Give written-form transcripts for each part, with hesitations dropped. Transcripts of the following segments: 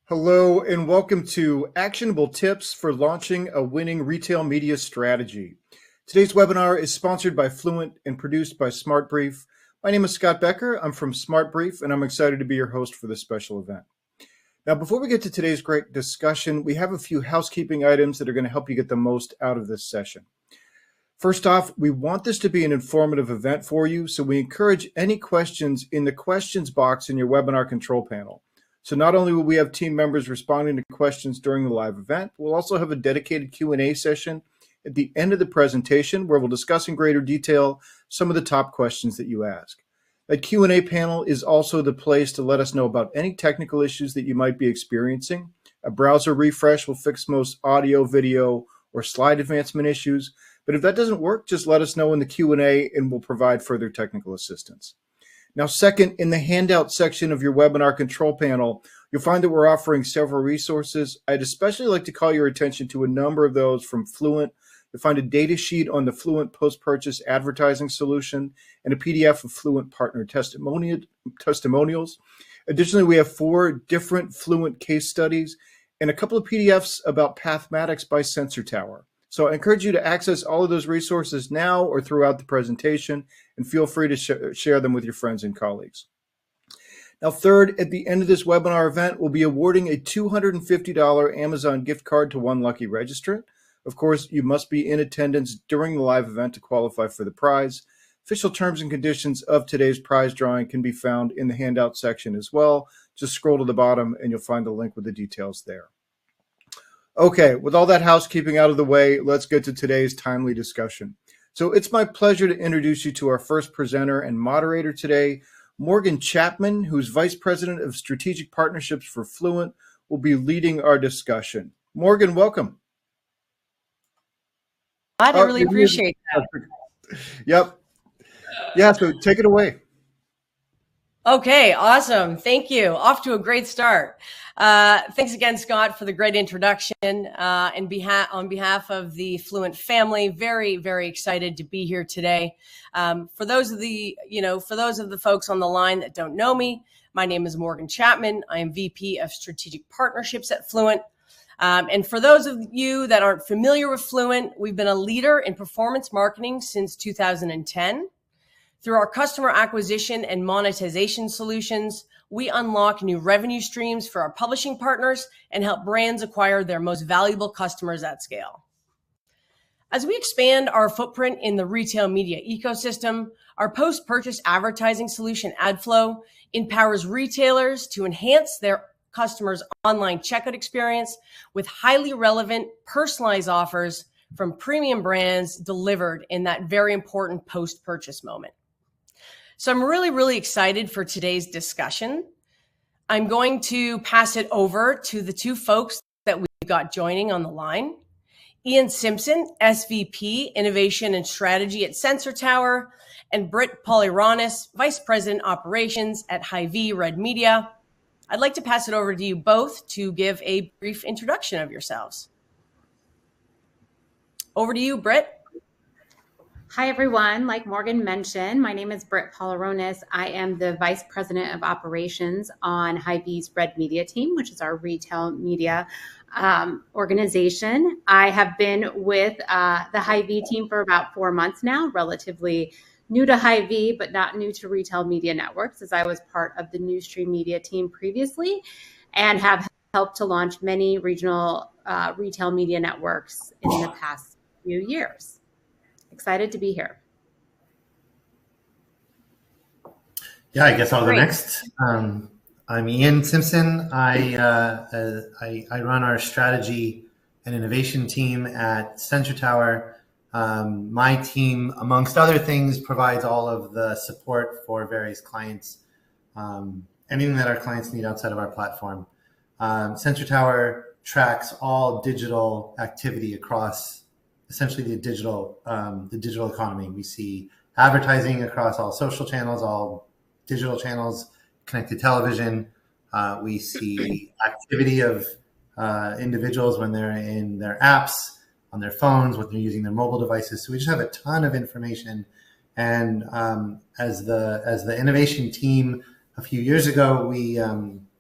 Hello and welcome to Actionable Tips for Launching a Winning Retail Media Strategy. Today's webinar is sponsored by Fluent and produced by SmartBrief. My name is Scott Becker. I'm from SmartBrief and I'm excited to be your host for this special event. Now, before we get to today's great discussion, we have a few housekeeping items that are going to help you get the most out of this session. First off, we want this to be an informative event for you, so we encourage any questions in the questions box in your webinar control panel. So not only will we have team members responding to questions during the live event, we'll also have a dedicated Q&A session at the end of the presentation where we'll discuss in greater detail some of the top questions that you ask. That Q&A panel is also the place to let us know about any technical issues that you might be experiencing. A browser refresh will fix most audio, video, or slide advancement issues. But if that doesn't work, just let us know in the Q&A and we'll provide further technical assistance. Now, second, in the handout section of your webinar control panel, you'll find that we're offering several resources. I'd especially like to call your attention to a number of those from Fluent. You'll find a data sheet on the Fluent post-purchase advertising solution and a PDF of Fluent partner testimonials. Additionally, we have 4 different Fluent case studies and a couple of PDFs about Pathmatics by Sensor Tower. So I encourage you to access all of those resources now or throughout the presentation, and feel free to share them with your friends and colleagues. Now, third, at the end of this webinar event, we'll be awarding a $250 Amazon gift card to one lucky registrant. Of course, you must be in attendance during the live event to qualify for the prize. Official terms and conditions of today's prize drawing can be found in the handout section as well. Just scroll to the bottom and you'll find the link with the details there. Okay, with all that housekeeping out of the way, let's get to today's timely discussion. So it's my pleasure to introduce you to our first presenter and moderator today, Morgan Chapman, who's Vice President of Strategic Partnerships for Fluent, will be leading our discussion. Morgan, welcome. I really appreciate that. Yep. Yeah, so take it away. Okay, awesome. Thank you. Off to a great start. Thanks again, Scott, for the great introduction. On behalf of the Fluent family, very, very excited to be here today. For those of the folks on the line that don't know me, my name is Morgan Chapman. I am VP of Strategic Partnerships at Fluent. And for those of you that aren't familiar with Fluent, we've been a leader in performance marketing since 2010. Through our customer acquisition and monetization solutions, we unlock new revenue streams for our publishing partners and help brands acquire their most valuable customers at scale. As we expand our footprint in the retail media ecosystem, our post-purchase advertising solution, AdFlow, empowers retailers to enhance their customers' online checkout experience with highly relevant, personalized offers from premium brands delivered in that very important post-purchase moment. So I'm really, really excited for today's discussion. I'm going to pass it over to the 2 folks that we've got joining on the line. Ian Simpson, SVP, Innovation and Strategy at Sensor Tower, and Britt Polihronis, Vice President, Operations at Hy-Vee Red Media. I'd like to pass it over to you both to give a brief introduction of yourselves. Over to you, Britt. Hi, everyone. Like Morgan mentioned, my name is Britt Polihronis. I am the Vice President of Operations on Hy-Vee's Red Media team, which is our retail media organization. I have been with the Hy-Vee team for about 4 months now, relatively new to Hy-Vee, but not new to retail media networks, as I was part of the Newstream Media team previously and have helped to launch many regional retail media networks in the past few years. Excited to be here. Yeah, I guess I'll go next. I'm Ian Simpson. I run our strategy and innovation team at Sensor Tower. My team, amongst other things, provides all of the support for various clients, anything that our clients need outside of our platform. Sensor Tower tracks all digital activity across essentially the digital economy. We see advertising across all social channels, all digital channels, connected television. We see activity of individuals when they're in their apps, on their phones, when they're using their mobile devices. So we just have a ton of information. And as the innovation team a few years ago, we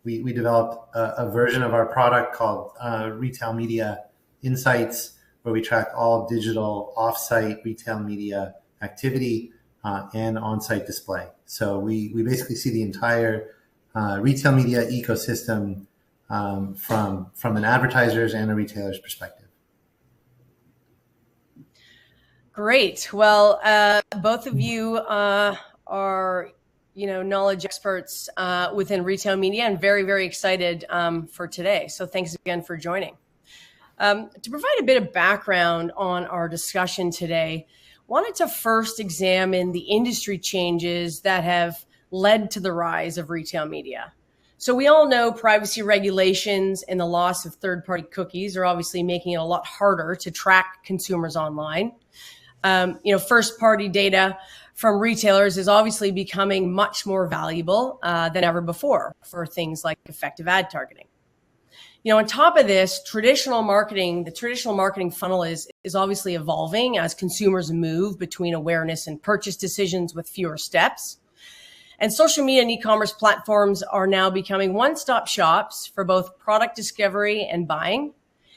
we developed a version of our product called Retail Media Insights, where we track all digital offsite retail media activity and on-site display. So we basically see the entire retail media ecosystem from an advertiser's and a retailer's perspective. Great. Well, both of you are, knowledge experts within retail media, and very, very excited for today. So thanks again for joining. To provide a bit of background on our discussion today, wanted to first examine the industry changes that have led to the rise of retail media. So we all know privacy regulations and the loss of third-party cookies are obviously making it a lot harder to track consumers online. First-party data from retailers is obviously becoming much more valuable than ever before for things like effective ad targeting. On top of this, the traditional marketing funnel is obviously evolving as consumers move between awareness and purchase decisions with fewer steps. And social media and e-commerce platforms are now becoming one-stop shops for both product discovery and buying.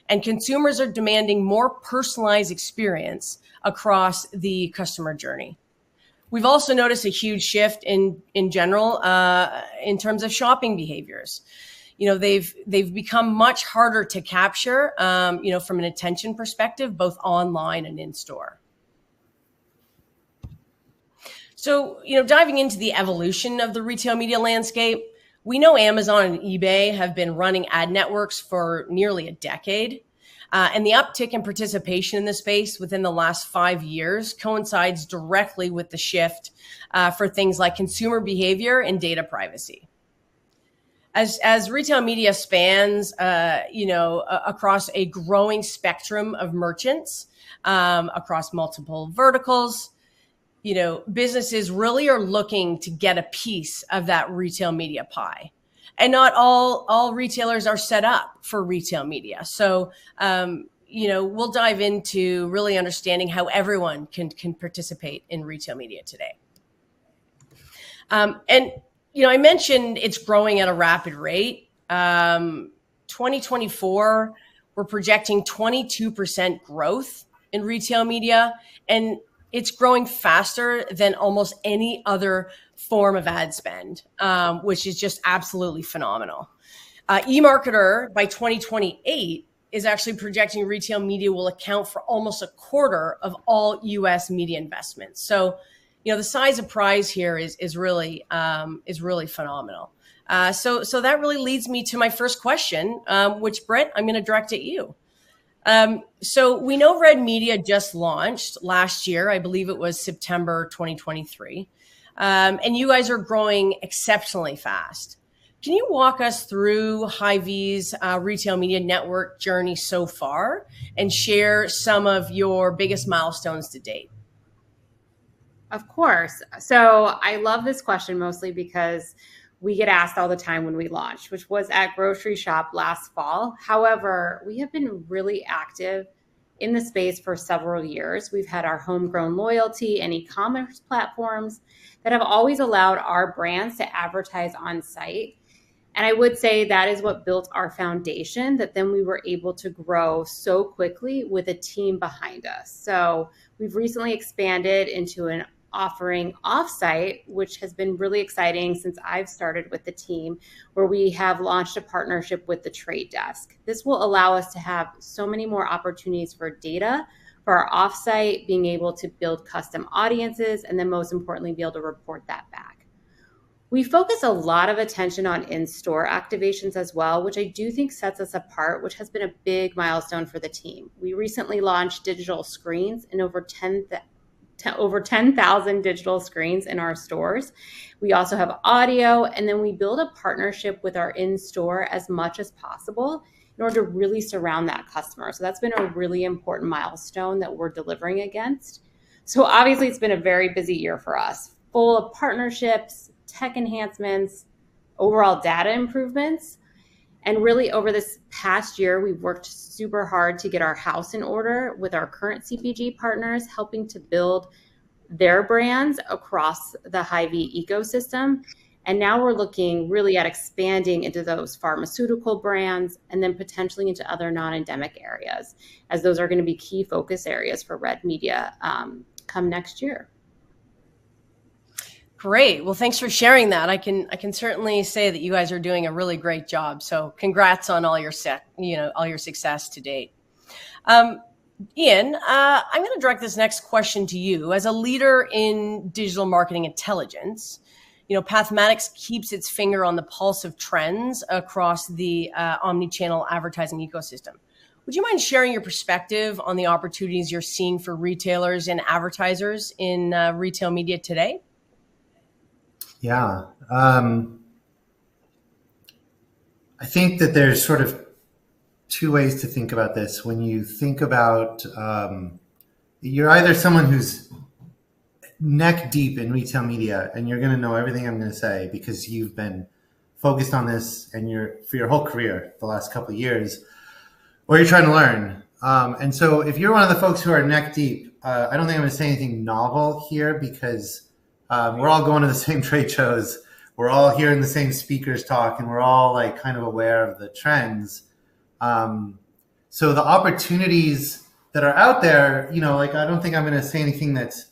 And consumers are demanding more personalized experience across the customer journey. We've also noticed a huge shift in general in terms of shopping behaviors. They've become much harder to capture, from an attention perspective, both online and in store. So, diving into the evolution of the retail media landscape, we know Amazon and eBay have been running ad networks for nearly a decade. And the uptick in participation in the space within the last 5 years coincides directly with the shift for things like consumer behavior and data privacy. As retail media spans, across a growing spectrum of merchants, across multiple verticals, businesses really are looking to get a piece of that retail media pie. And not all retailers are set up for retail media. So, we'll dive into really understanding how everyone can participate in retail media today. I mentioned it's growing at a rapid rate. 2024, we're projecting 22% growth in retail media, and it's growing faster than almost any other form of ad spend, which is just absolutely phenomenal. eMarketer by 2028 is actually projecting retail media will account for almost a quarter of all U.S. media investments. So, the size of prize here is really phenomenal. So that really leads me to my first question, which, Britt, I'm going to direct at you. So we know Red Media just launched last year. I believe it was September 2023. And you guys are growing exceptionally fast. Can you walk us through Hy-Vee's retail media network journey so far and share some of your biggest milestones to date? Of course. So I love this question mostly because we get asked all the time when we launched, which was at Grocery Shop last fall. However, we have been really active in the space for several years. We've had our homegrown loyalty and e-commerce platforms that have always allowed our brands to advertise on site. And I would say that is what built our foundation, that then we were able to grow so quickly with a team behind us. So we've recently expanded into an offering offsite, which has been really exciting since I've started with the team, where we have launched a partnership with the Trade Desk. This will allow us to have so many more opportunities for data for our offsite, being able to build custom audiences, and then most importantly, be able to report that back. We focus a lot of attention on in-store activations as well, which I do think sets us apart, which has been a big milestone for the team. We recently launched digital screens in over 10,000 digital screens in our stores. We also have audio, and then we build a partnership with our in-store as much as possible in order to really surround that customer. So that's been a really important milestone that we're delivering against. So obviously it's been a very busy year for us, full of partnerships, tech enhancements, overall data improvements. And really over this past year, we've worked super hard to get our house in order with our current CPG partners, helping to build their brands across the Hy-Vee ecosystem. And now we're looking really at expanding into those pharmaceutical brands and then potentially into other non-endemic areas, as those are going to be key focus areas for Red Media come next year. Great. Well, thanks for sharing that. I can certainly say that you guys are doing a really great job. So congrats on all your success to date. Ian, I'm going to direct this next question to you. As a leader in digital marketing intelligence, Pathmatics keeps its finger on the pulse of trends across the omni-channel advertising ecosystem. Would you mind sharing your perspective on the opportunities you're seeing for retailers and advertisers in retail media today? Yeah. I think that there's sort of two ways to think about this. When you think about, you're either someone who's neck deep in retail media and you're going to know everything I'm going to say because you've been focused on this and for your whole career, the last couple of years, or you're trying to learn. And so if you're one of the folks who are neck deep, I don't think I'm going to say anything novel here because we're all going to the same trade shows. We're all hearing the same speakers talk and we're all like kind of aware of the trends. So the opportunities that are out there, I don't think I'm going to say anything that's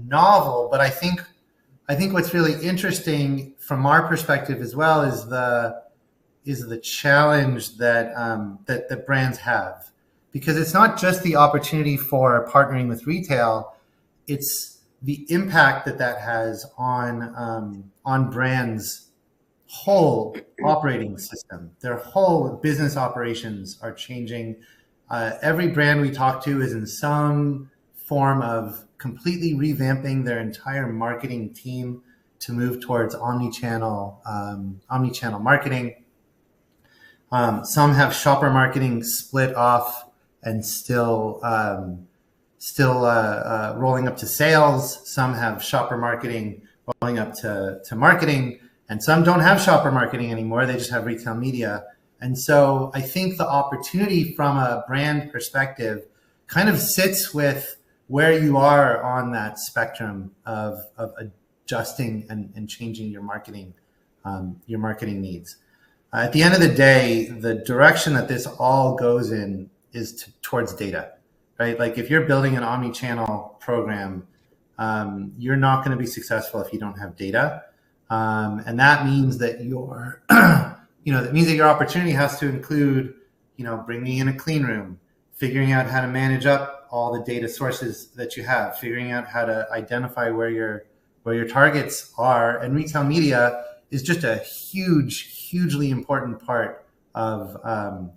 novel, but I think what's really interesting from our perspective as well is the challenge that brands have, because it's not just the opportunity for partnering with retail, it's the impact that has on brands' whole operating system. Their whole business operations are changing. Every brand we talk to is in some form of completely revamping their entire marketing team to move towards omni-channel marketing. Some have shopper marketing split off and still rolling up to sales. Some have shopper marketing rolling up to marketing, and some don't have shopper marketing anymore. They just have retail media. And so I think the opportunity from a brand perspective kind of sits with where you are on that spectrum of adjusting and changing your marketing needs. At the end of the day, the direction that this all goes in is towards data, right? Like if you're building an omni-channel program, you're not going to be successful if you don't have data. And that means that your opportunity has to include, bringing in a clean room, figuring out how to manage up all the data sources that you have, figuring out how to identify where your targets are. And retail media is just a hugely important part of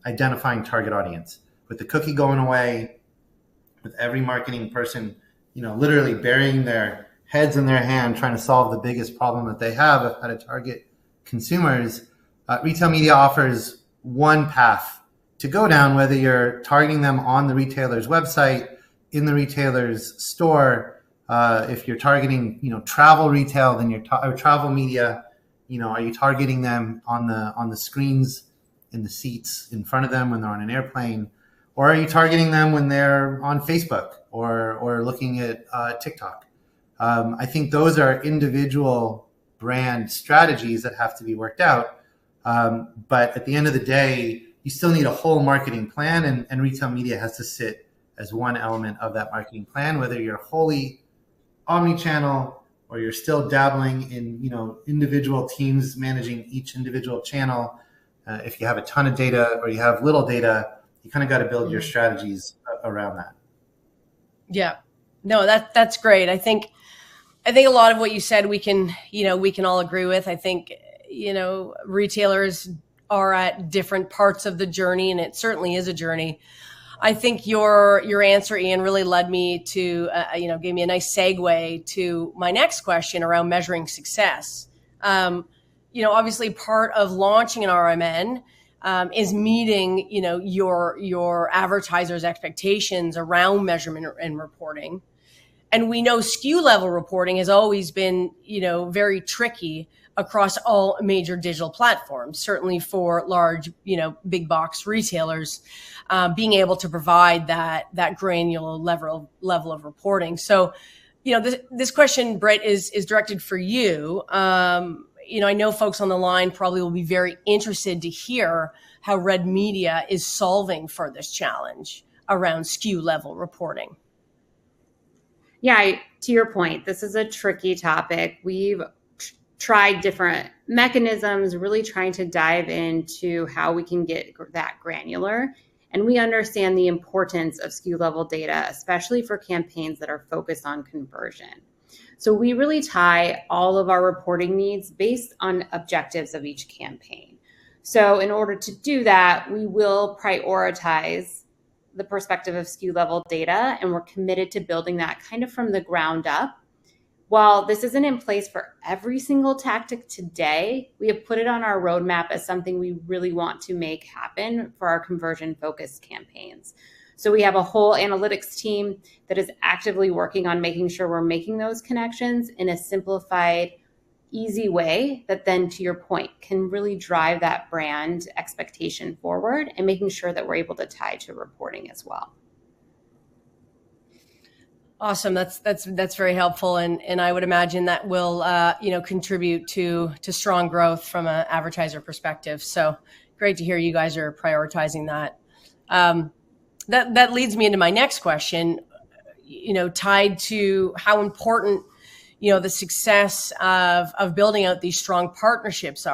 identifying target audience. With the cookie going away, with every marketing person, literally burying their heads in their hand, trying to solve the biggest problem that they have of how to target consumers, retail media offers one path to go down, whether you're targeting them on the retailer's website, in the retailer's store. If you're targeting, travel retail, then or travel media, are you targeting them on the screens in the seats in front of them when they're on an airplane? Or are you targeting them when they're on Facebook or looking at TikTok? I think those are individual brand strategies that have to be worked out. But at the end of the day, you still need a whole marketing plan, and retail media has to sit as one element of that marketing plan, whether you're wholly omni-channel or you're still dabbling in, individual teams managing each individual channel. If you have a ton of data or you have little data, you kind of got to build your strategies around that. Yeah, no, that's great. I think a lot of what you said we can all agree with. I think, retailers are at different parts of the journey, and it certainly is a journey. I think your answer, Ian, really led me to, gave me a nice segue to my next question around measuring success. Obviously part of launching an RMN is meeting, your advertisers' expectations around measurement and reporting. And we know SKU level reporting has always been, very tricky across all major digital platforms, certainly for large, big box retailers, being able to provide that granular level of reporting. So, this question, Britt, is directed for you. I know folks on the line probably will be very interested to hear how Red Media is solving for this challenge around SKU level reporting. Yeah, to your point, this is a tricky topic. We've tried different mechanisms, really trying to dive into how we can get that granular. And we understand the importance of SKU level data, especially for campaigns that are focused on conversion. So we really tie all of our reporting needs based on objectives of each campaign. So in order to do that, we will prioritize the perspective of SKU level data, and we're committed to building that kind of from the ground up. While this isn't in place for every single tactic today, we have put it on our roadmap as something we really want to make happen for our conversion-focused campaigns. So we have a whole analytics team that is actively working on making sure we're making those connections in a simplified, easy way that then, to your point, can really drive that brand expectation forward and making sure that we're able to tie to reporting as well. Awesome. That's very helpful. And I would imagine that will, contribute to strong growth from an advertiser perspective. So great to hear you guys are prioritizing that. That leads me into my next question, tied to how important, the success of building out these strong partnerships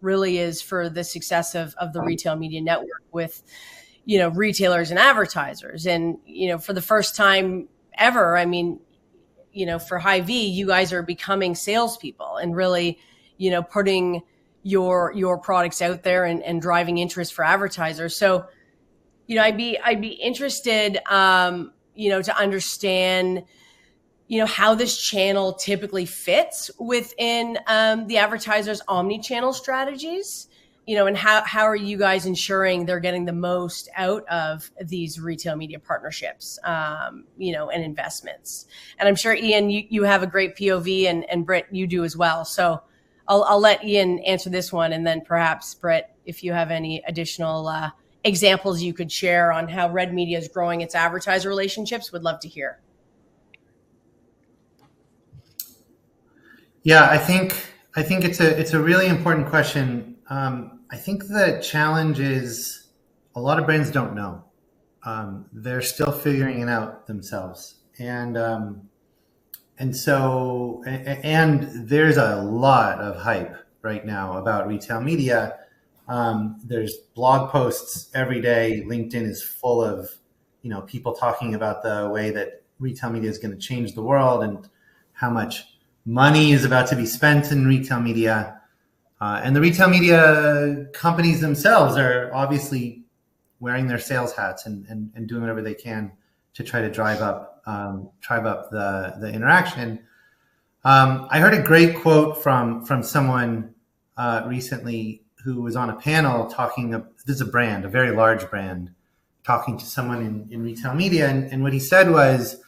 really is for the success of the retail media network with, retailers and advertisers. And, for the first time ever, for Hy-Vee, you guys are becoming salespeople and really, putting your products out there and driving interest for advertisers. So, I'd be interested, to understand, how this channel typically fits within the advertisers' omni-channel strategies, and how are you guys ensuring they're getting the most out of these retail media partnerships, and investments. And I'm sure, Ian, you have a great POV, and Britt, you do as well. So I'll let Ian answer this one, and then perhaps, Britt, if you have any additional examples you could share on how Red Media is growing its advertiser relationships, would love to hear. Yeah, I think it's a really important question. I think the challenge is a lot of brands don't know. They're still figuring it out themselves, and there's a lot of hype right now about retail media. There's blog posts every day. LinkedIn is full of, people talking about the way that retail media is going to change the world and how much money is about to be spent in retail media. And the retail media companies themselves are obviously wearing their sales hats and doing whatever they can to try to drive up the interaction. I heard a great quote from someone recently who was on a panel talking. This is a brand, a very large brand, talking to someone in retail media, and what he said was,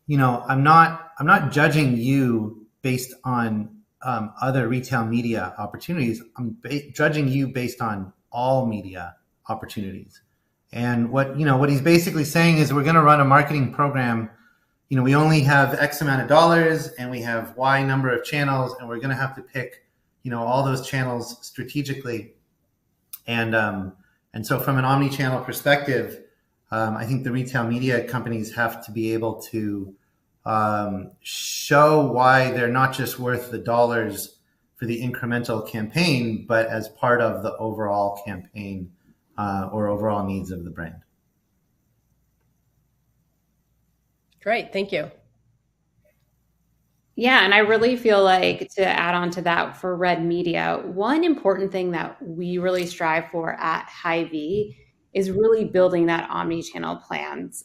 I'm not judging you based on other retail media opportunities. I'm judging you based on all media opportunities. And what he's basically saying is, we're going to run a marketing program. We only have X amount of dollars and we have Y number of channels, and we're going to have to pick, all those channels strategically. And so from an omni-channel perspective, I think the retail media companies have to be able to show why they're not just worth the dollars for the incremental campaign, but as part of the overall campaign or overall needs of the brand. Great, thank you. Yeah, and I really feel like, to add on to that for Red Media, one important thing that we really strive for at Hy-Vee is really building that omni-channel plans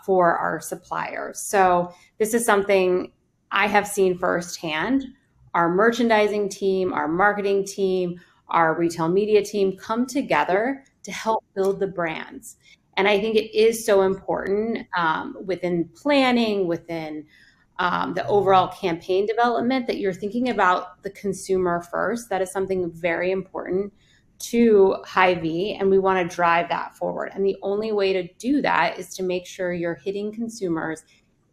for our suppliers. So this is something I have seen firsthand. Our merchandising team, our marketing team, our retail media team come together to help build the brands. And I think it is so important within planning, within the overall campaign development, that you're thinking about the consumer first. That is something very important to Hy-Vee, and we want to drive that forward. And the only way to do that is to make sure you're hitting consumers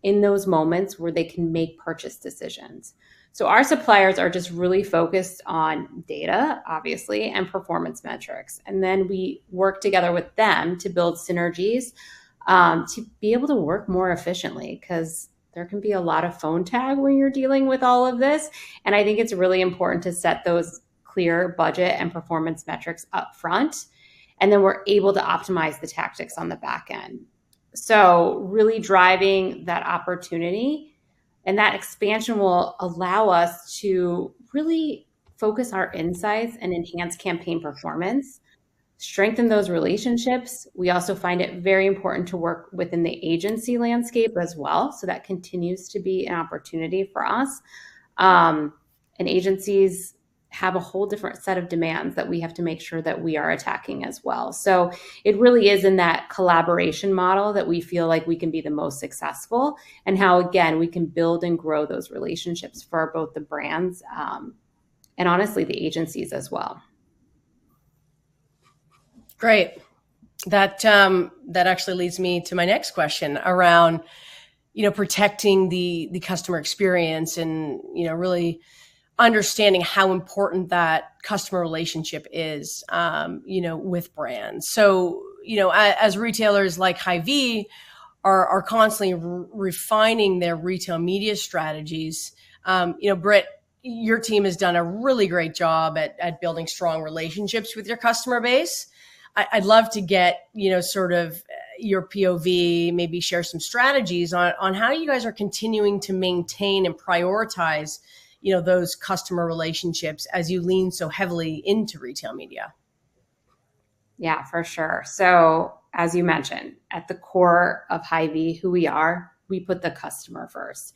in those moments where they can make purchase decisions. So our suppliers are just really focused on data, obviously, and performance metrics. And then we work together with them to build synergies to be able to work more efficiently, because there can be a lot of phone tag when you're dealing with all of this. And I think it's really important to set those clear budget and performance metrics up front. And then we're able to optimize the tactics on the back end. So really driving that opportunity, and that expansion will allow us to really focus our insights and enhance campaign performance, strengthen those relationships. We also find it very important to work within the agency landscape as well. So that continues to be an opportunity for us. And agencies have a whole different set of demands that we have to make sure that we are attacking as well. So it really is in that collaboration model that we feel like we can be the most successful, and how, again, we can build and grow those relationships for both the brands and honestly the agencies as well. Great. That actually leads me to my next question around, protecting the customer experience and, really understanding how important that customer relationship is, with brands. So, as retailers like Hy-Vee are constantly refining their retail media strategies, Britt, your team has done a really great job at building strong relationships with your customer base. I'd love to get, sort of your POV, maybe share some strategies on how you guys are continuing to maintain and prioritize, those customer relationships as you lean so heavily into retail media. Yeah, for sure. So as you mentioned, at the core of Hy-Vee, who we are, we put the customer first.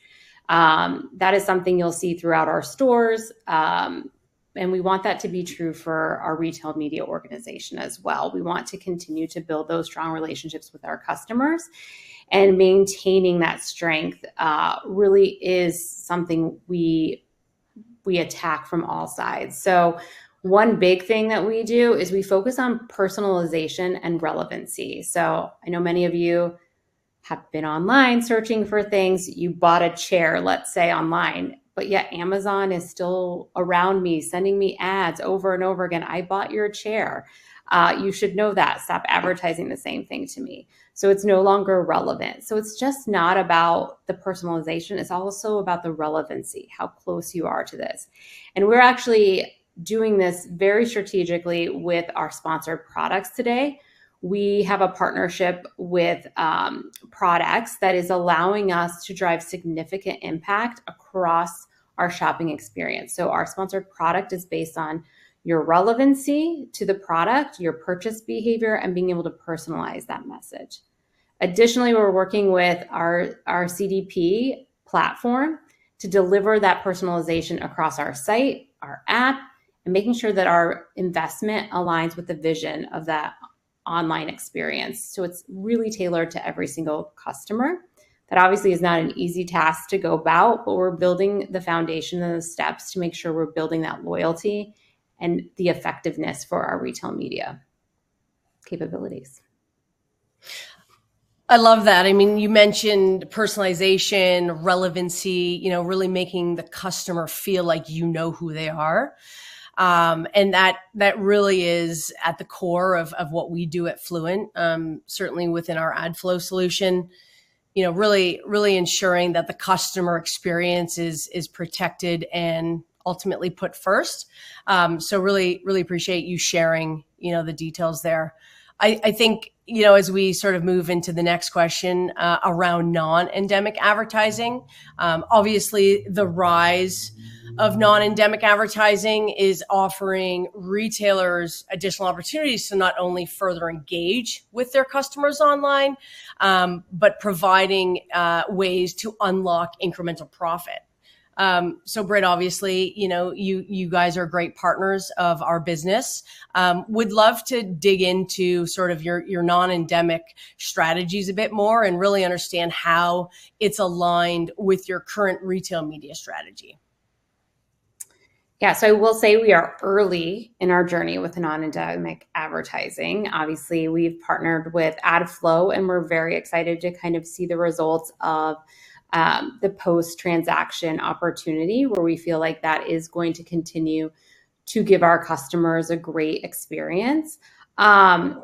That is something you'll see throughout our stores. And we want that to be true for our retail media organization as well. We want to continue to build those strong relationships with our customers, and maintaining that strength really is something we attack from all sides. So one big thing that we do is we focus on personalization and relevancy. So I know many of you have been online searching for things. You bought a chair, let's say, online, but yet Amazon is still around me, sending me ads over and over again. I bought your chair. You should know that. Stop advertising the same thing to me. So it's no longer relevant. So it's just not about the personalization. It's also about the relevancy, how close you are to this. And we're actually doing this very strategically with our sponsored products today. We have a partnership with products that is allowing us to drive significant impact across our shopping experience. So our sponsored product is based on your relevancy to the product, your purchase behavior, and being able to personalize that message. Additionally, we're working with our CDP platform to deliver that personalization across our site, our app, and making sure that our investment aligns with the vision of that online experience. So it's really tailored to every single customer. That obviously is not an easy task to go about, but we're building the foundation and the steps to make sure we're building that loyalty and the effectiveness for our retail media capabilities. I love that. I mean, you mentioned personalization, relevancy, really making the customer feel like you know who they are. And that really is at the core of what we do at Fluent, certainly within our ad flow solution, really ensuring that the customer experience is protected and ultimately put first. So really appreciate you sharing, the details there. I think, as we sort of move into the next question around non-endemic advertising, obviously the rise of non-endemic advertising is offering retailers additional opportunities to not only further engage with their customers online, but providing ways to unlock incremental profit. So Britt, obviously, you guys are great partners of our business. Would love to dig into sort of your non-endemic strategies a bit more and really understand how it's aligned with your current retail media strategy. Yeah, so I will say we are early in our journey with non-endemic advertising. Obviously, we've partnered with AdFlow, and we're very excited to kind of see the results of the post-transaction opportunity, where we feel like that is going to continue to give our customers a great experience.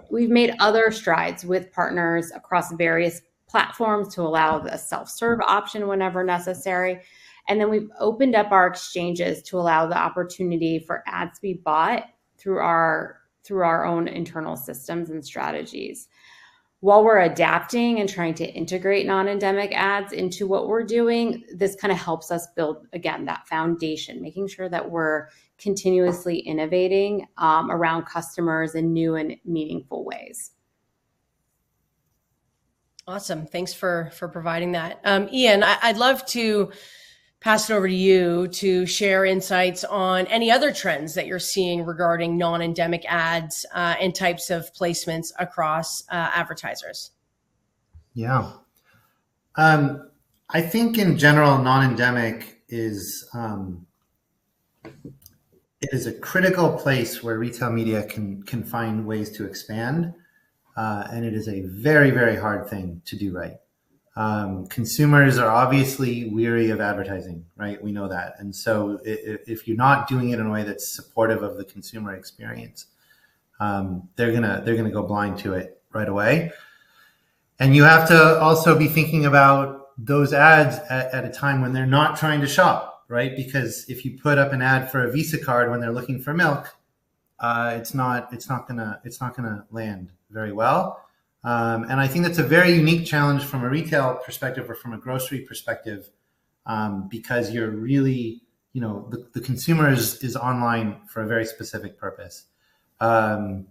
We've made other strides with partners across various platforms to allow the self-serve option whenever necessary. And then we've opened up our exchanges to allow the opportunity for ads to be bought through our own internal systems and strategies. While we're adapting and trying to integrate non-endemic ads into what we're doing, this kind of helps us build, again, that foundation, making sure that we're continuously innovating around customers in new and meaningful ways. Awesome. Thanks for providing that. Ian, I'd love to pass it over to you to share insights on any other trends that you're seeing regarding non-endemic ads and types of placements across advertisers. Yeah. I think in general, non-endemic is it is a critical place where retail media can find ways to expand, and it is a very, very hard thing to do right. Consumers are obviously weary of advertising, right? We know that. And so if you're not doing it in a way that's supportive of the consumer experience, they're gonna go blind to it right away. And you have to also be thinking about those ads at a time when they're not trying to shop, right? Because if you put up an ad for a Visa card when they're looking for milk, it's not gonna land very well. And I think that's a very unique challenge from a retail perspective or from a grocery perspective, because you're really, the consumer is online for a very specific purpose. Where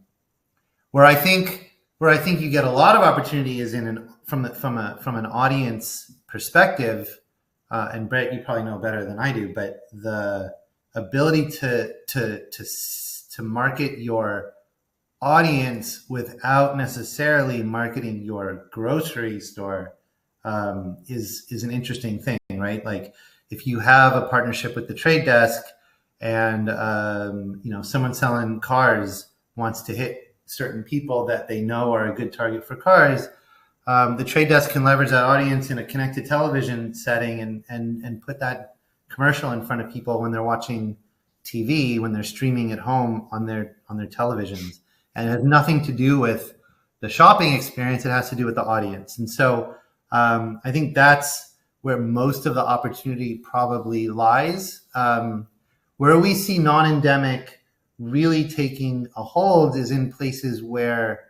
I think you get a lot of opportunity is from an audience perspective. And Britt, you probably know better than I do, but the ability to market your audience without necessarily marketing your grocery store is an interesting thing, right? Like if you have a partnership with the trade desk and someone selling cars wants to hit certain people that they know are a good target for cars, the trade desk can leverage that audience in a connected television setting and put that commercial in front of people when they're watching TV, when they're streaming at home on their televisions. And it has nothing to do with the shopping experience. It has to do with the audience. And so I think that's where most of the opportunity probably lies. Where we see non-endemic really taking a hold is in places where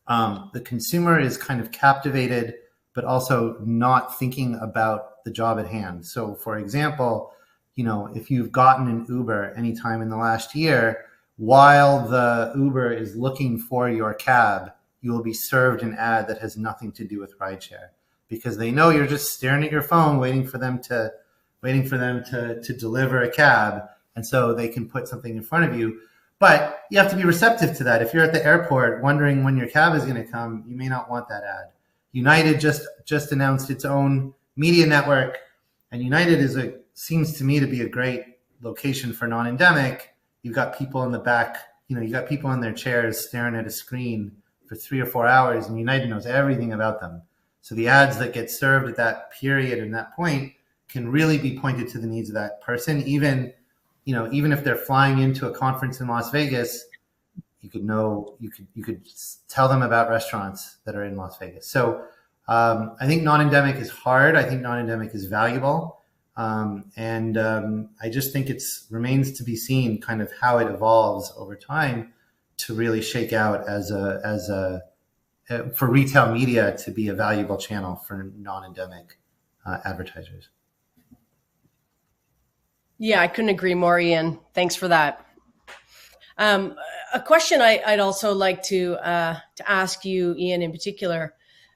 the consumer is kind of captivated, but also not thinking about the job at hand. So for example, if you've gotten an Uber anytime in the last year, while the Uber is looking for your cab, you will be served an ad that has nothing to do with rideshare, because they know you're just staring at your phone, waiting for them to deliver a cab. And so they can put something in front of you, but you have to be receptive to that. If you're at the airport wondering when your cab is going to come, you may not want that ad. United just announced its own media network, and United seems to me to be a great location for non-endemic. You've got people in the back, you got people in their chairs staring at a screen for 3 or 4 hours, and United knows everything about them. So the ads that get served at that period and that point can really be pointed to the needs of that person. Even if they're flying into a conference in Las Vegas, you could tell them about restaurants that are in Las Vegas. So I think non-endemic is hard. I think non-endemic is valuable. I just think it remains to be seen kind of how it evolves over time to really shake out for retail media to be a valuable channel for non-endemic advertisers. Yeah, I couldn't agree more, Ian. Thanks for that. A question I'd also like to ask you, Ian, in particular.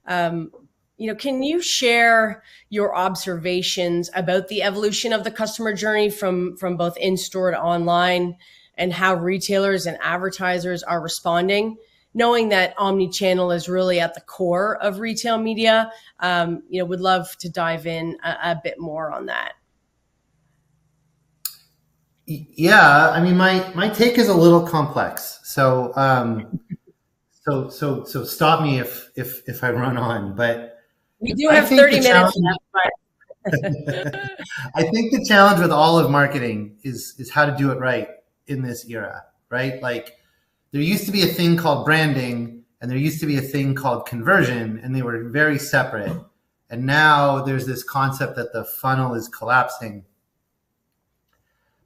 Can you share your observations about the evolution of the customer journey from both in-store to online, and how retailers and advertisers are responding, knowing that omni-channel is really at the core of retail media? Would love to dive in a bit more on that. Yeah, I mean, my take is a little complex. So stop me if I run on, but We do have 30 minutes left, but I think the challenge with all of marketing is how to do it right in this era, right? Like there used to be a thing called branding and there used to be a thing called conversion, and they were very separate. And now there's this concept that the funnel is collapsing.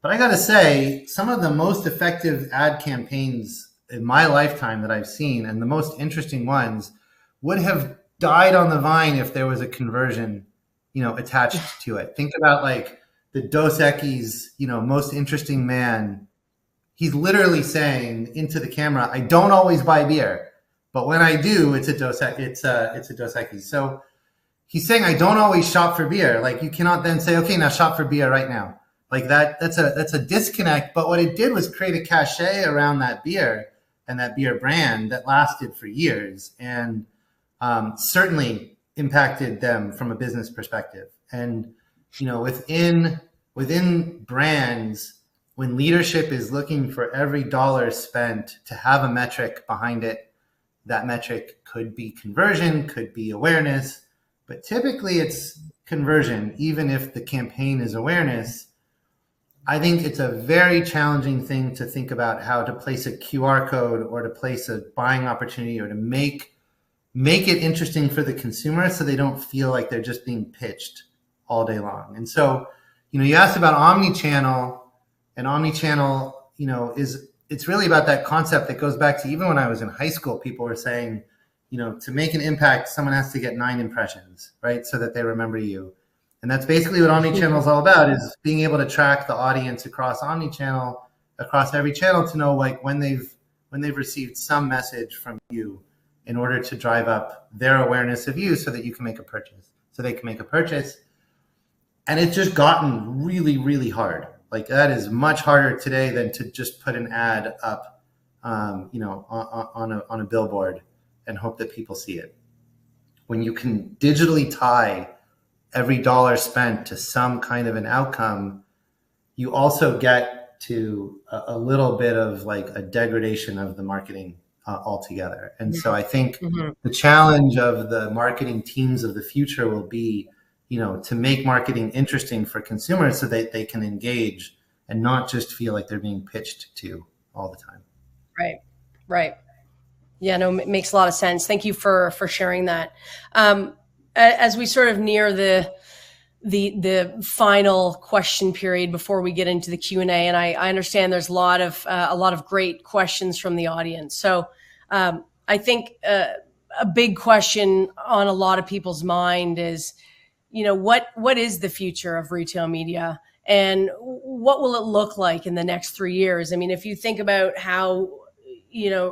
But I got to say, some of the most effective ad campaigns in my lifetime that I've seen, and the most interesting ones, would have died on the vine if there was a conversion, attached to it. Think about like the Dos Equis, most interesting man. He's literally saying into the camera, "I don't always buy beer, but when I do, it's a Dos Equis." So he's saying, "I don't always shop for beer." Like you cannot then say, "Okay, now shop for beer right now." Like that's a disconnect. But what it did was create a cachet around that beer and that beer brand that lasted for years, and certainly impacted them from a business perspective. And within brands, when leadership is looking for every dollar spent to have a metric behind it, that metric could be conversion, could be awareness, but typically it's conversion, even if the campaign is awareness. I think it's a very challenging thing to think about how to place a QR code or to place a buying opportunity or to make it interesting for the consumer so they don't feel like they're just being pitched all day long. And so, you asked about omnichannel, and omnichannel, it's really about that concept that goes back to even when I was in high school. People were saying, to make an impact, someone has to get 9 impressions, right? So that they remember you. And that's basically what omnichannel is all about, is being able to track the audience across omnichannel, across every channel, to know like when they've received some message from you in order to drive up their awareness of you so that you can make a purchase, so they can make a purchase. And it's just gotten really, really hard. Like that is much harder today than to just put an ad up, on a billboard and hope that people see it. When you can digitally tie every dollar spent to some kind of an outcome, you also get to a little bit of like a degradation of the marketing altogether. And so I think the challenge of the marketing teams of the future will be, to make marketing interesting for consumers so that they can engage and not just feel like they're being pitched to all the time. Right. Yeah, no, it makes a lot of sense. Thank you for sharing that. As we sort of near the final question period before we get into the Q&A, and I understand there's a lot of great questions from the audience. So I think a big question on a lot of people's mind is, what is the future of retail media, and what will it look like in the next 3 years? I mean, if you think about how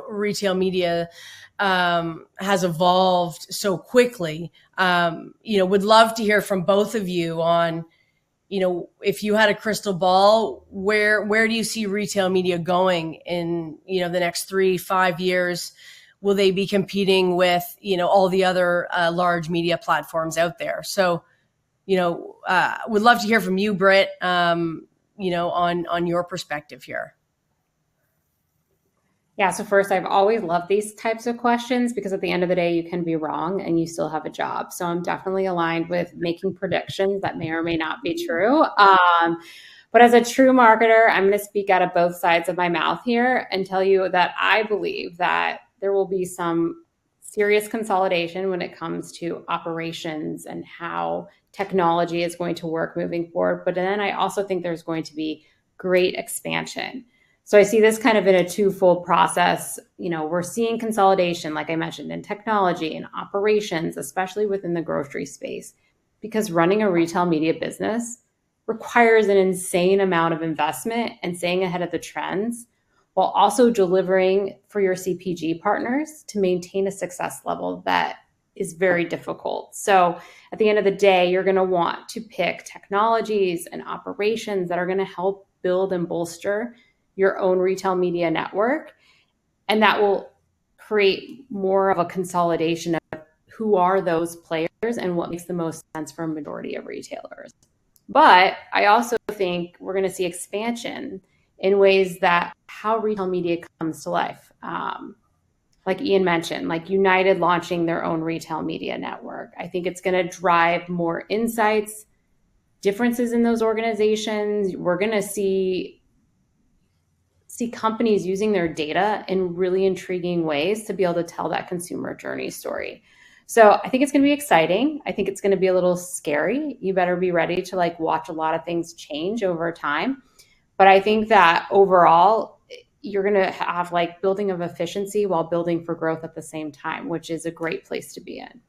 retail media has evolved so quickly, would love to hear from both of you on, if you had a crystal ball, where do you see retail media going in, the next 3-5 years? Will they be competing with, all the other large media platforms out there? So, would love to hear from you, Britt, on your perspective here. Yeah, so first, I've always loved these types of questions because at the end of the day, you can be wrong and you still have a job. So I'm definitely aligned with making predictions that may or may not be true. But as a true marketer, I'm going to speak out of both sides of my mouth here and tell you that I believe that there will be some serious consolidation when it comes to operations and how technology is going to work moving forward. But then I also think there's going to be great expansion. So I see this kind of in a twofold process. We're seeing consolidation, like I mentioned, in technology and operations, especially within the grocery space, because running a retail media business requires an insane amount of investment and staying ahead of the trends, while also delivering for your CPG partners to maintain a success level that is very difficult. So at the end of the day, you're going to want to pick technologies and operations that are going to help build and bolster your own retail media network. And that will create more of a consolidation of who are those players and what makes the most sense for a majority of retailers. But I also think we're going to see expansion in ways that how retail media comes to life. like Ian mentioned, like United launching their own retail media network. I think it's going to drive more insights, differences in those organizations. We're going to see companies using their data in really intriguing ways to be able to tell that consumer journey story. So I think it's going to be exciting. I think it's going to be a little scary. You better be ready to like watch a lot of things change over time. But I think that overall, you're going to have like building of efficiency while building for growth at the same time, which is a great place to be in.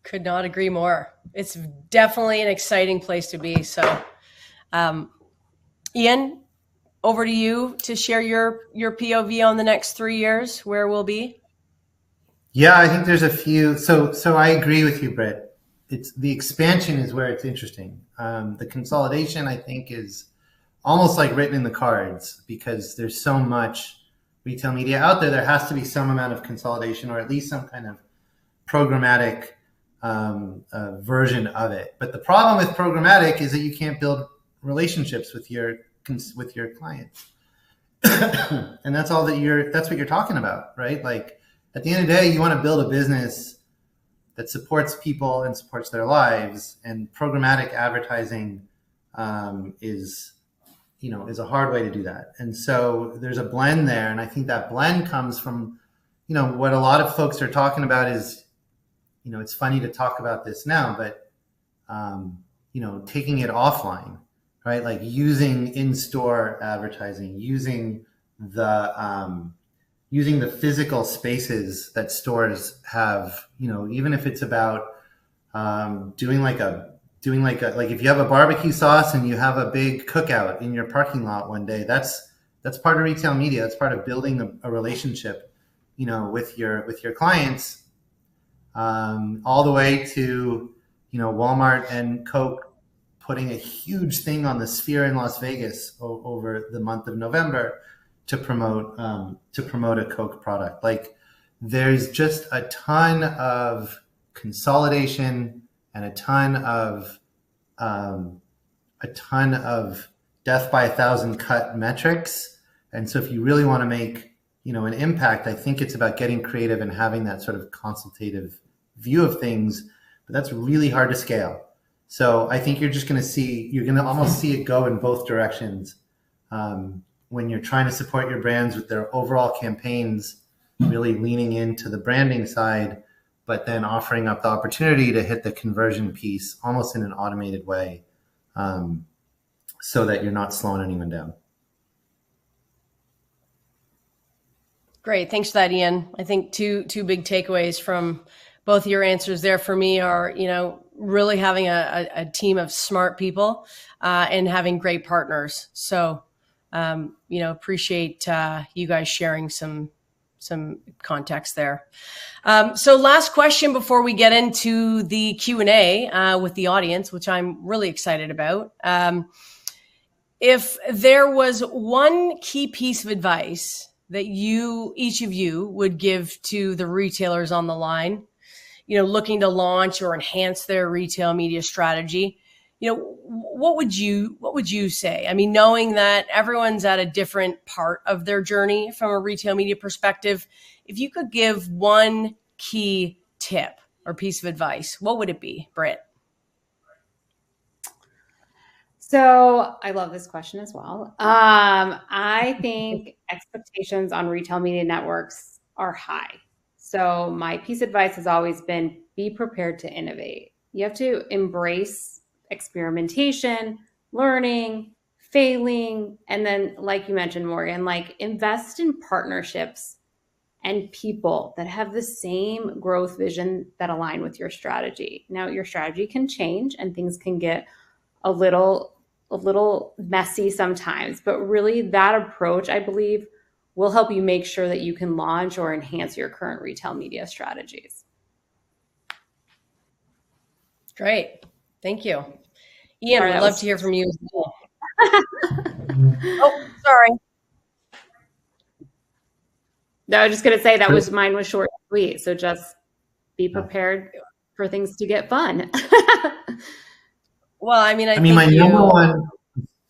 Could not agree more. It's definitely an exciting place to be. So, Ian, over to you to share your POV on the next 3 years, where we'll be. Yeah, I think there's a few. So I agree with you, Britt. It's the expansion is where it's interesting. The consolidation, I think, is almost like written in the cards because there's so much retail media out there. There has to be some amount of consolidation, or at least some kind of programmatic version of it. But the problem with programmatic is that you can't build relationships with your clients, and that's all that's what you're talking about, right? Like at the end of the day, you want to build a business that supports people and supports their lives, and programmatic advertising is a hard way to do that. And so there's a blend there, and I think that blend comes from what a lot of folks are talking about is it's funny to talk about this now, but taking it offline, right? Like using in-store advertising, using the physical spaces that stores have, even if it's about doing like if you have a barbecue sauce and you have a big cookout in your parking lot one day, that's part of retail media. That's part of building a relationship, with your clients, all the way to, Walmart and Coke putting a huge thing on the Sphere in Las Vegas over the month of November to promote a Coke product. Like there's just a ton of consolidation and a ton of death by 1,000 cut metrics. And so if you really want to make, an impact, I think it's about getting creative and having that sort of consultative view of things, but that's really hard to scale. So I think you're going to almost see it go in both directions. When you're trying to support your brands with their overall campaigns, really leaning into the branding side, but then offering up the opportunity to hit the conversion piece almost in an automated way, so that you're not slowing anyone down. Great. Thanks for that, Ian. I think two big takeaways from both your answers there for me are, really having a team of smart people and having great partners. So, appreciate you guys sharing some context there. So last question before we get into the Q&A with the audience, which I'm really excited about. If there was one key piece of advice that each of you would give to the retailers on the line, looking to launch or enhance their retail media strategy, what would you say? I mean, knowing that everyone's at a different part of their journey from a retail media perspective, if you could give one key tip or piece of advice, what would it be, Britt? So I love this question as well. I think expectations on retail media networks are high. So my piece of advice has always been be prepared to innovate. You have to embrace experimentation, learning, failing, and then, like you mentioned, Morgan, like invest in partnerships and people that have the same growth vision that align with your strategy. Now, your strategy can change and things can get a little messy sometimes, but really that approach, I believe, will help you make sure that you can launch or enhance your current retail media strategies. Great. Thank you. Ian, I'd love to hear from you as well. Oh, sorry. No, I was just going to say mine was short and sweet. So just be prepared for things to get fun. Well, I mean, my number one.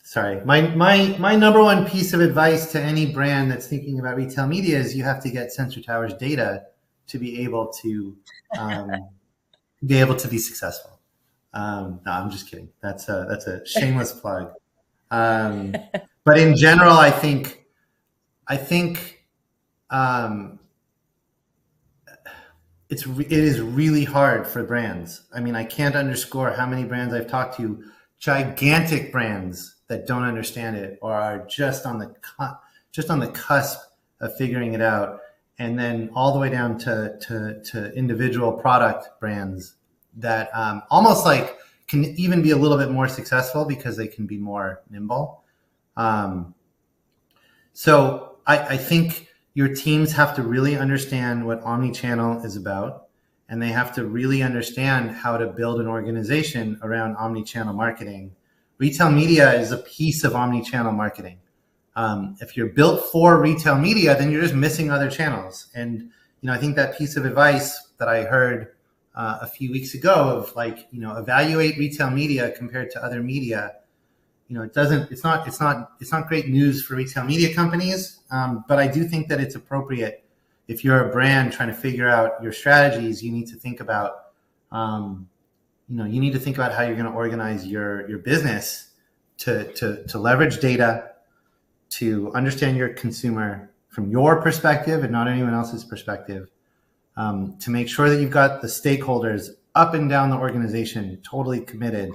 sorry. My number one piece of advice to any brand that's thinking about retail media is you have to get Sensor Tower's data to be able to be successful. No, I'm just kidding. That's a shameless plug. But in general, I think it is really hard for brands. I mean, I can't underscore how many brands I've talked to, gigantic brands that don't understand it or are just on the cusp of figuring it out, and then all the way down to individual product brands that almost like can even be a little bit more successful because they can be more nimble. So I think your teams have to really understand what omnichannel is about, and they have to really understand how to build an organization around omnichannel marketing. Retail media is a piece of omnichannel marketing. If you're built for retail media, then you're just missing other channels. And I think that piece of advice that I heard a few weeks ago of evaluate retail media compared to other media. It's not great news for retail media companies, but I do think that it's appropriate if you're a brand trying to figure out your strategies. You need to think about, how you're going to organize your business to leverage data, to understand your consumer from your perspective and not anyone else's perspective, to make sure that you've got the stakeholders up and down the organization totally committed.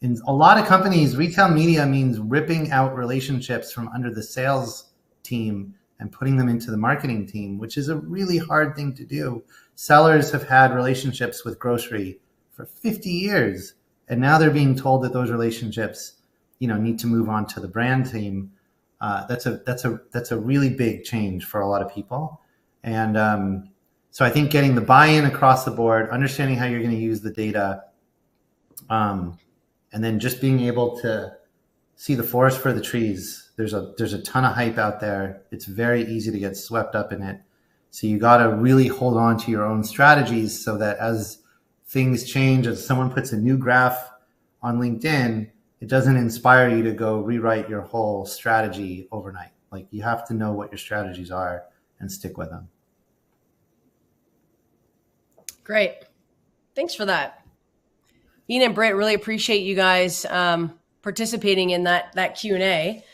In a lot of companies, retail media means ripping out relationships from under the sales team and putting them into the marketing team, which is a really hard thing to do. Sellers have had relationships with grocery for 50 years, and now they're being told that those relationships, need to move on to the brand team. That's a really big change for a lot of people. And so I think getting the buy-in across the board, understanding how you're going to use the data, and then just being able to see the forest for the trees. There's a ton of hype out there. It's very easy to get swept up in it. So you got to really hold on to your own strategies so that as things change, as someone puts a new graph on LinkedIn, it doesn't inspire you to go rewrite your whole strategy overnight. Like, you have to know what your strategies are and stick with them. Great. Thanks for that. Ian and Britt, really appreciate you guys participating in that Q&A.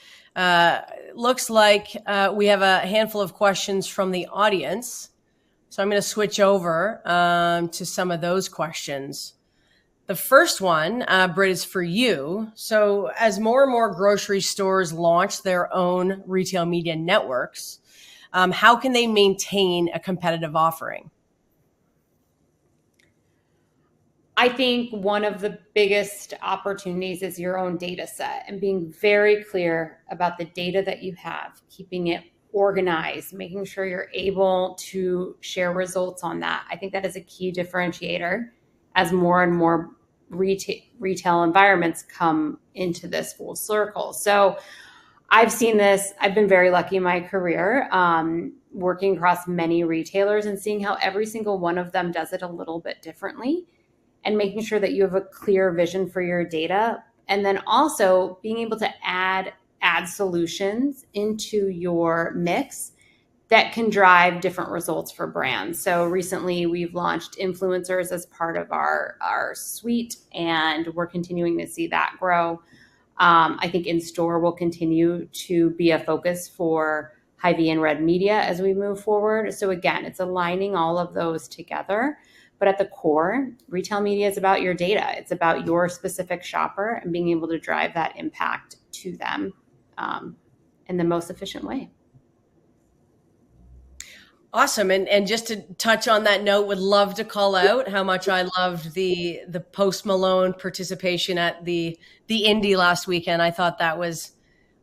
Looks like we have a handful of questions from the audience. So I'm going to switch over to some of those questions. The first one, Britt, is for you. So as more and more grocery stores launch their own retail media networks, how can they maintain a competitive offering? I think one of the biggest opportunities is your own data set and being very clear about the data that you have, keeping it organized, making sure you're able to share results on that. I think that is a key differentiator as more and more retail environments come into this full circle. So I've seen this. I've been very lucky in my career working across many retailers and seeing how every single one of them does it a little bit differently, and making sure that you have a clear vision for your data. And then also being able to add solutions into your mix that can drive different results for brands. So recently we've launched influencers as part of our suite, and we're continuing to see that grow. I think in-store will continue to be a focus for Hy-Vee and Red Media as we move forward. So again, it's aligning all of those together. But at the core, retail media is about your data. It's about your specific shopper and being able to drive that impact to them in the most efficient way. Awesome. And just to touch on that note, would love to call out how much I loved the Post Malone participation at the Indy last weekend. I thought that was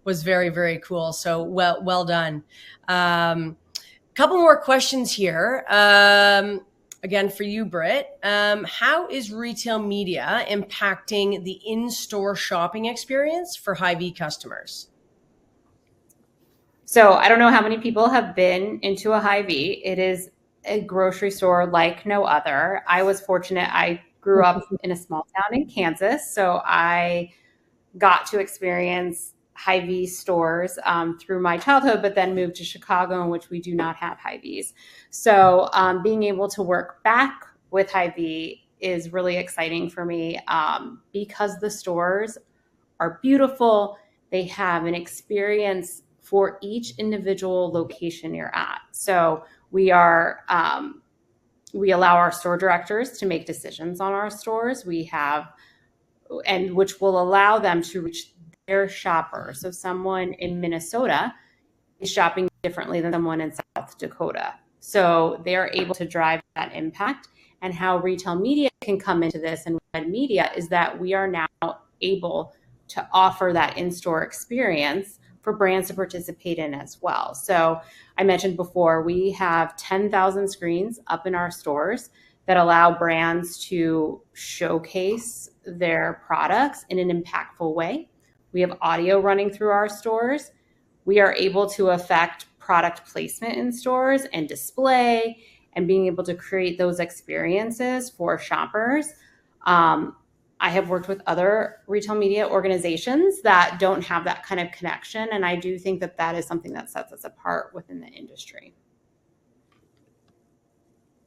very, very cool. So well done. Couple more questions here. Again, for you, Britt, how is retail media impacting the in-store shopping experience for Hy-Vee customers? So I don't know how many people have been into a Hy-Vee. It is a grocery store like no other. I was fortunate. I grew up in a small town in Kansas, so I got to experience Hy-Vee stores through my childhood, but then moved to Chicago, in which we do not have Hy-Vees. So being able to work back with Hy-Vee is really exciting for me because the stores are beautiful. They have an experience for each individual location you're at. So we allow our store directors to make decisions on our stores. Which will allow them to reach their shopper. So someone in Minnesota is shopping differently than someone in South Dakota. So they're able to drive that impact. And how retail media can come into this, and Red Media, is that we are now able to offer that in-store experience for brands to participate in as well. So I mentioned before, we have 10,000 screens up in our stores that allow brands to showcase their products in an impactful way. We have audio running through our stores. We are able to affect product placement in stores and display and being able to create those experiences for shoppers. I have worked with other retail media organizations that don't have that kind of connection, and I do think that that is something that sets us apart within the industry.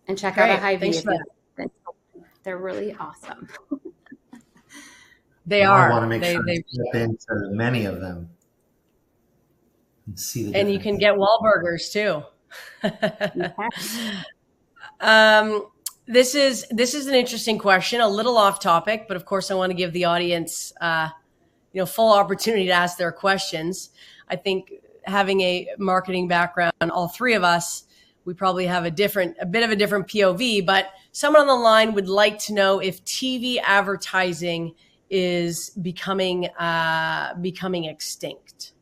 And check out a Hy-Vee. They're really awesome. They are. I want to make sure to step into many of them and see the difference. And you can get Wahlburgers too. This is an interesting question, a little off topic, but of course I want to give the audience, full opportunity to ask their questions. I think having a marketing background, all three of us, we probably have a bit of a different POV, but someone on the line would like to know if TV advertising is becoming extinct.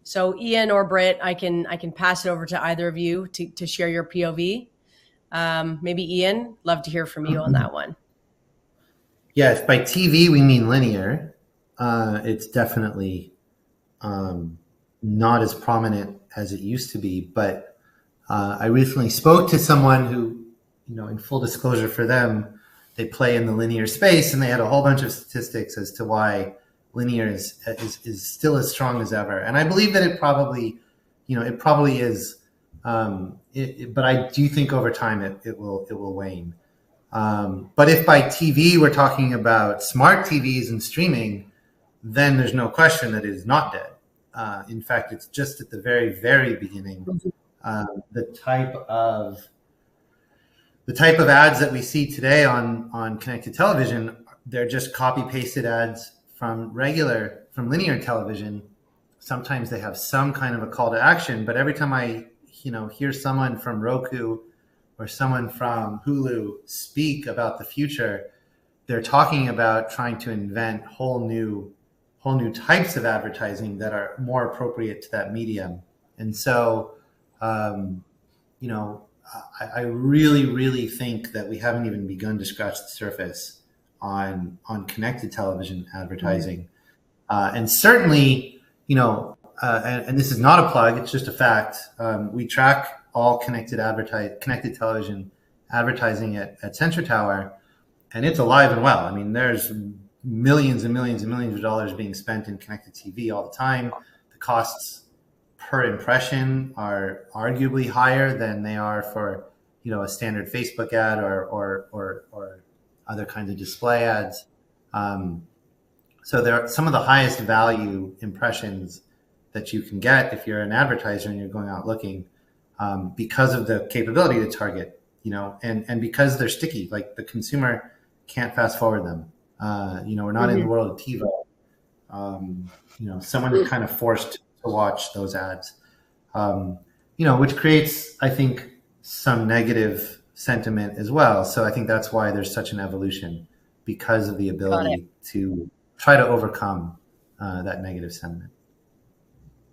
So Ian or Britt, I can pass it over to either of you to share your POV. Maybe Ian, love to hear from you on that one. Yeah, if by TV we mean linear, it's definitely not as prominent as it used to be. But I recently spoke to someone who, in full disclosure for them, they play in the linear space, and they had a whole bunch of statistics as to why linear is still as strong as ever. And I believe that it probably is. But I do think over time it will wane. But if by TV we're talking about smart TVs and streaming, then there's no question that it is not dead. In fact, it's just at the very, very beginning. The type of ads that we see today on connected television, they're just copy pasted ads from linear television. Sometimes they have some kind of a call to action, but every time I hear someone from Roku or someone from Hulu speak about the future, they're talking about trying to invent whole new types of advertising that are more appropriate to that medium. And so, I really, really think that we haven't even begun to scratch the surface on connected television advertising. And certainly, and this is not a plug, it's just a fact. We track all connected television advertising at Sensor Tower, and it's alive and well. I mean, there's millions and millions and millions of dollars being spent in connected TV all the time. The costs per impression are arguably higher than they are for, a standard Facebook ad or other kinds of display ads. So they're some of the highest value impressions that you can get if you're an advertiser and you're going out looking, because of the capability to target, and because they're sticky, like the consumer can't fast forward them. We're not in the world of TiVo. Someone is kind of forced to watch those ads, which creates, I think, some negative sentiment as well. So I think that's why there's such an evolution, because of the ability to try to overcome that negative sentiment.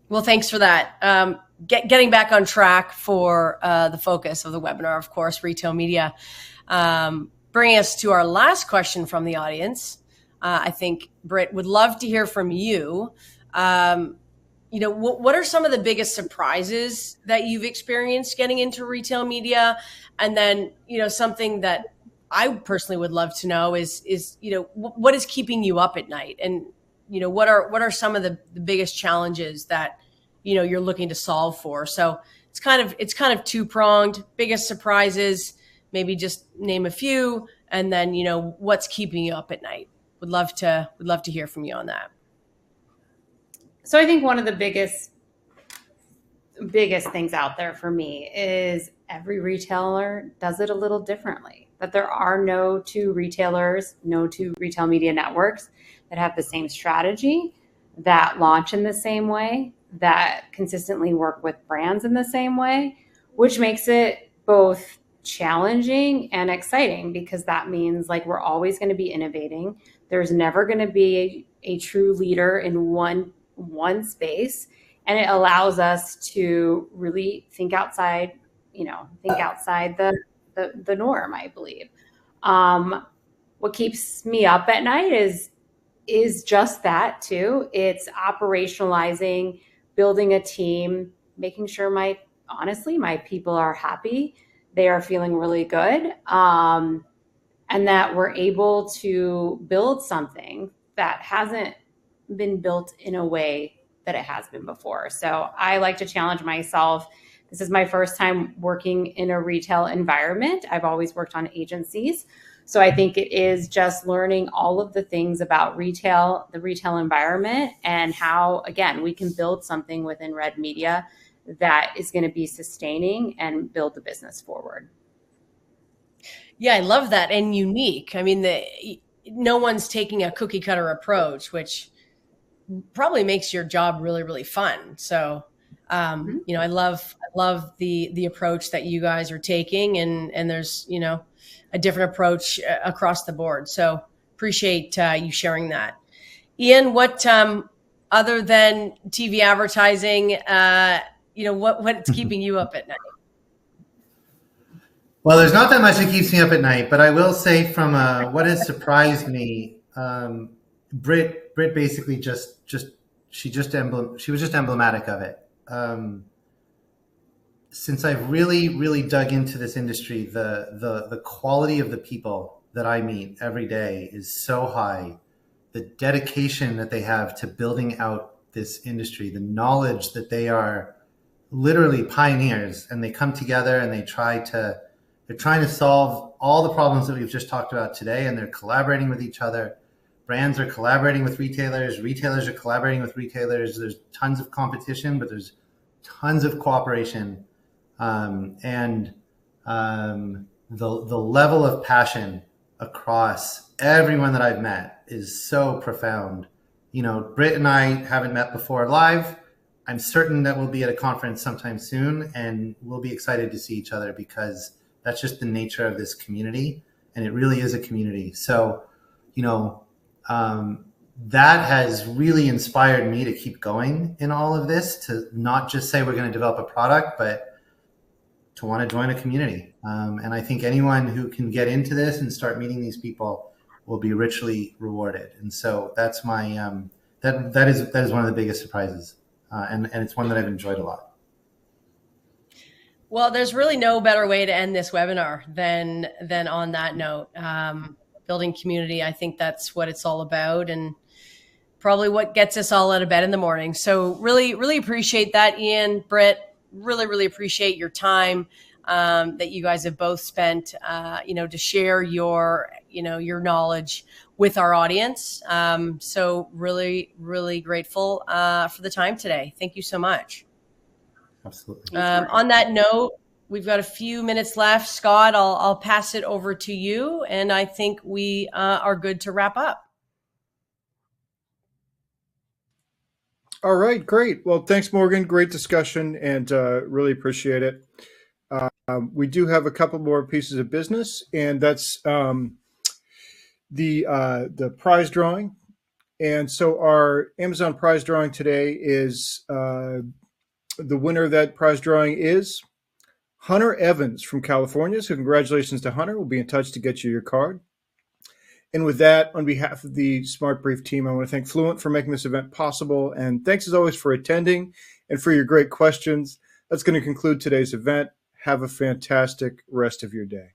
Well, thanks for that. Getting back on track for the focus of the webinar, of course, retail media. Bringing us to our last question from the audience. I think, Britt, would love to hear from you. What are some of the biggest surprises that you've experienced getting into retail media? And then, something that I personally would love to know is what is keeping you up at night? And what are some of the biggest challenges that, you're looking to solve for? So it's kind of two-pronged. Biggest surprises, maybe just name a few, and then, what's keeping you up at night. Would love to hear from you on that. So I think one of the biggest things out there for me is every retailer does it a little differently. That there are no two retailers, no two retail media networks that have the same strategy, that launch in the same way, that consistently work with brands in the same way, which makes it both challenging and exciting, because that means like we're always going to be innovating. There's never going to be a true leader in one space. And it allows us to really think outside the norm, I believe. What keeps me up at night is just that too. It's operationalizing, building a team, making sure my people are happy. They are feeling really good. And that we're able to build something that hasn't been built in a way that it has been before. So I like to challenge myself. This is my first time working in a retail environment. I've always worked on agencies. So I think it is just learning all of the things about retail, the retail environment, and how, again, we can build something within Red Media that is going to be sustaining and build the business forward. Yeah, I love that, and unique. I mean, no one's taking a cookie cutter approach, which probably makes your job really, really fun. So, I love the approach that you guys are taking, and there's, a different approach across the board. So appreciate you sharing that. Ian, what, other than TV advertising, what's keeping you up at night? Well, there's not that much that keeps me up at night, but I will say from what has surprised me, Britt basically she was just emblematic of it. Since I've really, really dug into this industry, the quality of the people that I meet every day is so high. The dedication that they have to building out this industry, the knowledge that they are literally pioneers, and they come together and they're trying to solve all the problems that we've just talked about today, and they're collaborating with each other. Brands are collaborating with retailers. Retailers are collaborating with retailers. There's tons of competition, but there's tons of cooperation. The level of passion across everyone that I've met is so profound. Britt and I haven't met before live. I'm certain that we'll be at a conference sometime soon, and we'll be excited to see each other, because that's just the nature of this community, and it really is a community. So, that has really inspired me to keep going in all of this, to not just say we're going to develop a product, but to want to join a community. And I think anyone who can get into this and start meeting these people will be richly rewarded. And so that's my, that is one of the biggest surprises. And it's one that I've enjoyed a lot. Well, there's really no better way to end this webinar than on that note. Building community, I think that's what it's all about, and probably what gets us all out of bed in the morning. So really, really appreciate that, Ian, Britt. Really, really appreciate your time that you guys have both spent, to share your knowledge with our audience. So really, really grateful for the time today. Thank you so much. Absolutely. On that note, we've got a few minutes left. Scott, I'll pass it over to you, and I think we are good to wrap up. All right, great. Well, thanks, Morgan. Great discussion, and really appreciate it. We do have a couple more pieces of business, and that's the prize drawing. And so our Amazon prize drawing today is the winner of that prize drawing is Hunter Evans from California. So congratulations to Hunter. We'll be in touch to get you your card. And with that, on behalf of the Smart Brief team, I want to thank Fluent for making this event possible. And thanks as always for attending and for your great questions. That's going to conclude today's event. Have a fantastic rest of your day.